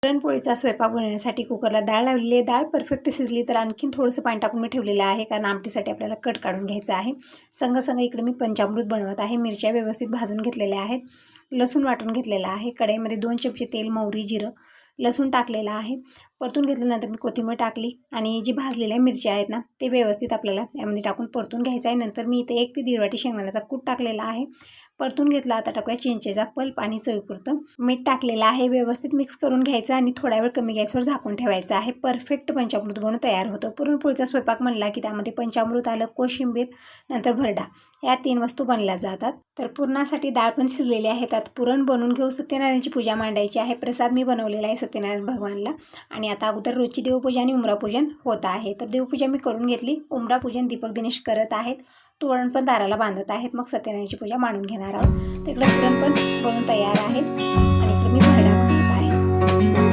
पुरणपोळीचा स्वयंपाक बनवण्यासाठी कुकरला डाळ लावलेली आहे। डाळ परफेक्ट शिजली तर आणखीन थोडंसं पाणी टाकून मी ठेवलेलं आहे, कारण आमटीसाठी आपल्याला कट काढून घ्यायचा आहे। संग इकडे मी पंचामृत बनवत आहे। मिरच्या व्यवस्थित भाजून घेतलेल्या आहेत, लसूण वाटून घेतलेला आहे। कढईमध्ये 2 चमचे तेल, मोहरी, जिरं, लसूण टाकलेला आहे। परतून घेतल्यानंतर मी कोथिंबीर टाकली आणि जी भाजलेल्या मिरच्या आहेत ना ते व्यवस्थित आपल्याला यामध्ये टाकून परतून घ्यायचं आहे। नंतर मी इथे 1 ते 1.5 वाटी शेंगदाण्याचा कूट टाकलेला आहे, परतून घेतला। आता टाकूया चिंचेचा पल्प आणि चवीपुरतं मीठ टाकलेलं आहे। व्यवस्थित मिक्स करून घ्यायचं आणि थोडा वेळ कमी गॅसवर झाकून ठेवायचं आहे। परफेक्ट पंचामृत बनवून तयार होतं। पुरणपोळीचा स्वयंपाक म्हणला की त्यामध्ये पंचामृत आलं, कोशिंबीर, नंतर भरडा या 3 वस्तू बनल्या जातात। तर पुरणासाठी डाळ पण शिजलेली आहे। त्यात पुरण बनवून घेऊ। सत्यनारायणाची पूजा मांडायची आहे। प्रसाद मी बनवलेला आहे सत्यनारायण भगवानला। आणि आता अगोदर रोजची देवपूजा आणि उंबरापूजन होत आहे। तर देवपूजा मी करून घेतली, उंबरापूजन दीपक दिनेश करत आहेत, तोरण पण दाराला बांधत आहेत। मग सत्यनारायणाची पूजा मांडून घेणार आहोत। तिकडे पुरण पण बनवून तयार आहे।